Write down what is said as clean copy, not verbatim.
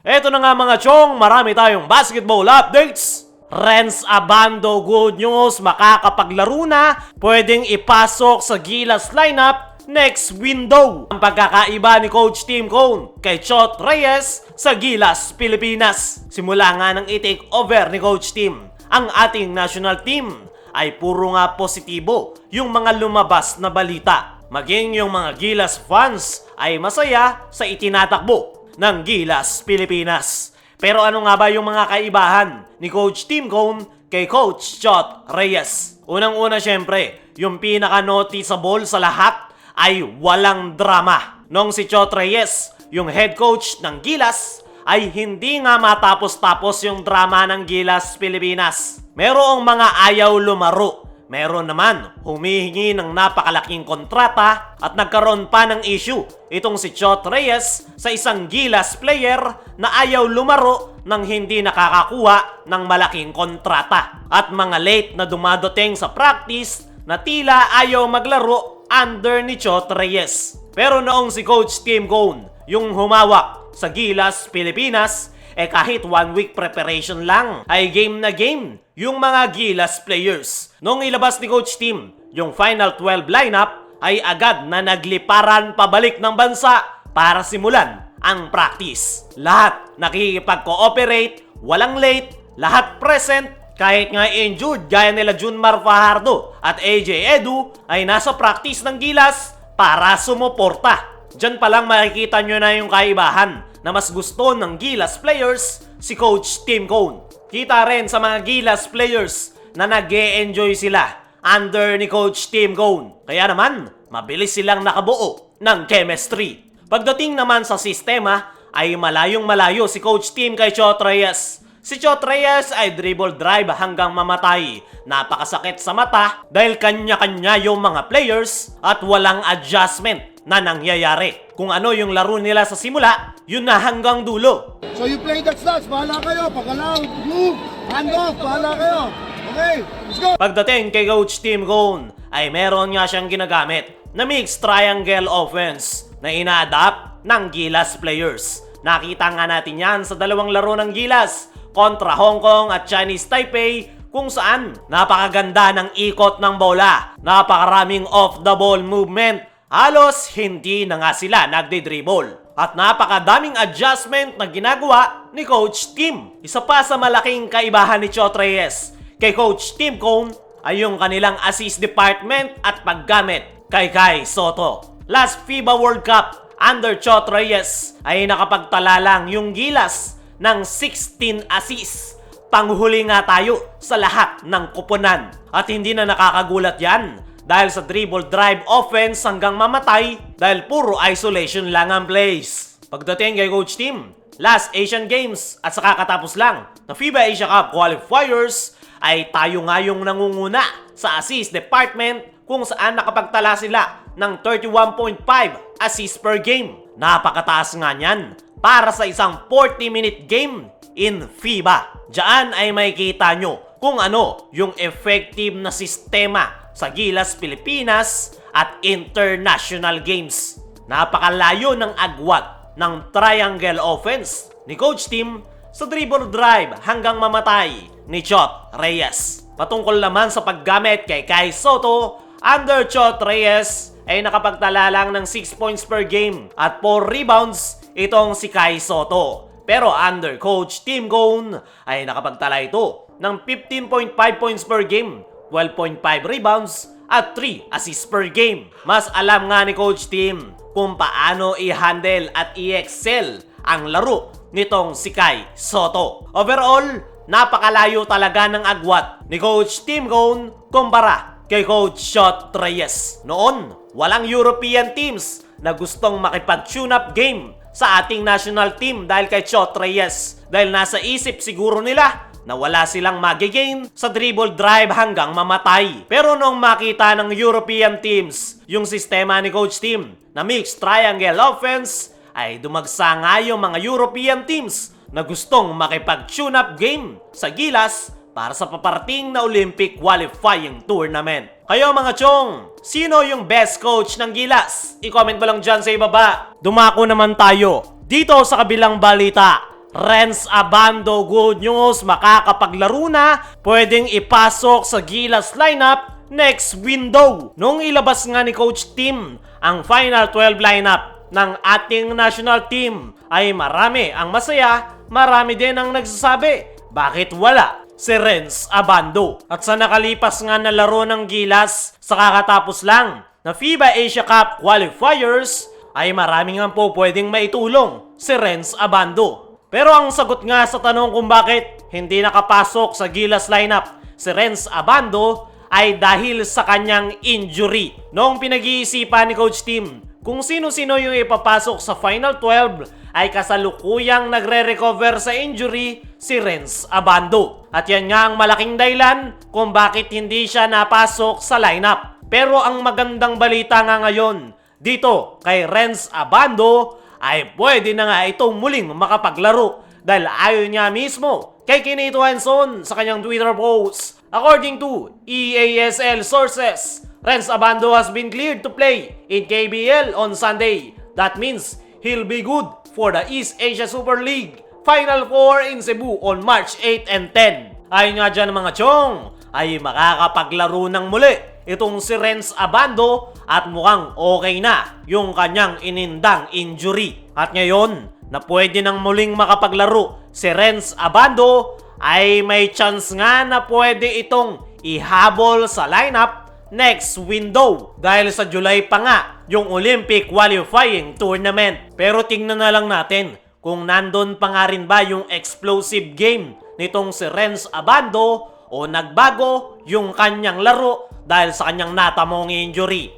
Eto na nga mga chong, marami tayong basketball updates. Renz Abando, good news, makakapaglaro na, pwedeng ipasok sa Gilas lineup next window. Ang pagkakaiba ni Coach Tim Cone kay Chot Reyes sa Gilas, Pilipinas. Simula nga ng i-take over ni Coach Tim, ang ating national team ay puro nga positibo yung mga lumabas na balita. Maging yung mga Gilas fans ay masaya sa itinatakbo ng Gilas, Pilipinas. Pero ano nga ba yung mga kaibahan ni Coach Tim Cone kay Coach Chot Reyes? Unang-una syempre, yung pinaka-noticeable sa lahat ay walang drama. Nung si Chot Reyes, yung head coach ng Gilas, ay hindi nga matapos-tapos yung drama ng Gilas, Pilipinas. Merong mga ayaw lumaro. Meron naman humihingi ng napakalaking kontrata at nagkaroon pa ng issue itong si Chot Reyes sa isang Gilas player na ayaw lumaro nang hindi nakakakuha ng malaking kontrata. At mga late na dumadating sa practice na tila ayaw maglaro under ni Chot Reyes. Pero noong si Coach Tim Cone yung humawak sa Gilas, Pilipinas, kahit 1 week preparation lang ay game na game yung mga Gilas players. Nung ilabas ni Coach Tim yung final 12 lineup ay agad na nagliparan pabalik ng bansa para simulan ang practice. Lahat nakikipag-cooperate, walang late, lahat present, kahit nga injured gaya nila Junmar Fajardo at AJ Edu ay nasa practice ng Gilas para sumuporta. Diyan pa lang makikita nyo na yung kaibahan na mas gusto ng Gilas players si Coach Tim Cone. Kita rin sa mga Gilas players na nag-e-enjoy sila under ni Coach Tim Cone. Kaya naman, mabilis silang nakabuo ng chemistry. Pagdating naman sa sistema, ay malayong-malayo si Coach Tim kay Chot Reyes. Si Chot Reyes ay dribble drive hanggang mamatay. Napakasakit sa mata dahil kanya-kanya yung mga players at walang adjustment na nangyayari. Kung ano yung laro nila sa simula, yun na hanggang dulo. So you play that stats, bahala kayo. Pagkalaw, move, hand off, bahala kayo. Okay, let's go! Pagdating kay Coach Tim Cone, ay meron nga siyang ginagamit na mixed triangle offense na ina-adapt ng Gilas players. Nakita nga natin yan sa dalawang laro ng Gilas kontra Hong Kong at Chinese Taipei, kung saan napakaganda ng ikot ng bola, napakaraming off-the-ball movement, halos hindi na nga sila nagde-dribble. At napakadaming adjustment na ginagawa ni Coach Tim. Isa pa sa malaking kaibahan ni Chot Reyes kay Coach Tim Cone ay yung kanilang assist department at paggamit kay Kai Sotto. Last FIBA World Cup under Chot Reyes ay nakapagtala lang yung Gilas ng 16 assists. Panghuli nga tayo sa lahat ng kuponan. At hindi na nakakagulat yan dahil sa dribble drive offense hanggang mamatay dahil puro isolation lang ang plays. Pagdating kay Coach Tim, last Asian Games at saka katapos lang na FIBA Asia Cup qualifiers ay tayo nga yung nangunguna sa assist department kung saan nakapagtala sila ng 31.5 assists per game. Napakataas nga niyan para sa isang 40-minute game in FIBA. Diyan ay makikita nyo kung ano yung effective na sistema sa Gilas, Pilipinas at international games. Napakalayo ng agwat ng triangle offense ni Coach Tim sa dribble drive hanggang mamatay ni Chot Reyes. Patungkol naman sa paggamit kay Kai Sotto, under Chot Reyes ay nakapagtala lang ng 6 points per game at 4 rebounds itong si Kai Sotto. Pero under Coach Tim Cone ay nakapagtala ito ng 15.5 points per game, 12.5 rebounds at 3 assists per game. Mas alam nga ni Coach Tim kung paano i-handle at i-excel ang laro nitong si Kai Sotto. Overall, napakalayo talaga ng agwat ni Coach Tim Cone kumpara kay Coach Chot Reyes. Noon, walang European teams na gustong makipag-tune up game sa ating national team dahil kay Chot Reyes. Dahil nasa isip siguro nila na wala silang magigain sa dribble drive hanggang mamatay. Pero nung makita ng European teams yung sistema ni Coach Tim na mixed triangle offense, ay dumagsa nga yung mga European teams na gustong makipag-tune up game sa Gilas para sa paparating na Olympic qualifying tournament. Kayo mga chong, sino yung best coach ng Gilas? I-comment mo lang dyan sa ibaba. Dumako naman tayo dito sa kabilang balita Renz Abando, good news, makakapaglaro na, pwedeng ipasok sa Gilas lineup next window. Nung ilabas nga ni Coach Tim ang Final 12 lineup ng ating national team, ay marami ang masaya, marami din ang nagsasabi, bakit wala si Renz Abando? At sa nakalipas nga na laro ng Gilas sa kakatapos lang na FIBA Asia Cup qualifiers, ay marami nga po pwedeng maitulong si Renz Abando. Pero ang sagot nga sa tanong kung bakit hindi nakapasok sa Gilas lineup si Renz Abando ay dahil sa kanyang injury. Noong pinag-iisipan ni Coach Tim kung sino-sino yung ipapasok sa Final 12, ay kasalukuyang nagre-recover sa injury si Renz Abando. At yan nga ang malaking dahilan kung bakit hindi siya napasok sa lineup. Pero ang magandang balita nga ngayon dito kay Renz Abando ay pwede na nga itong muling makapaglaro dahil ayon niya mismo kay Kinito Henson sa kanyang Twitter post. According to EASL sources, Renz Abando has been cleared to play in KBL on Sunday. That means he'll be good for the East Asia Super League Final 4 in Cebu on March 8 and 10. Ayon nga dyan mga chong, ay makakapaglaro ng muli itong si Renz Abando at mukhang okay na yung kanyang inindang injury. At ngayon, na pwede nang muling makapaglaro si Renz Abando, ay may chance nga na pwede itong ihabol sa lineup next window dahil sa July pa nga yung Olympic qualifying tournament. Pero tingnan na lang natin kung nandun pa nga rin ba yung explosive game nitong si Renz Abando o nagbago yung kanyang laro dahil sa kanyang natamong injury.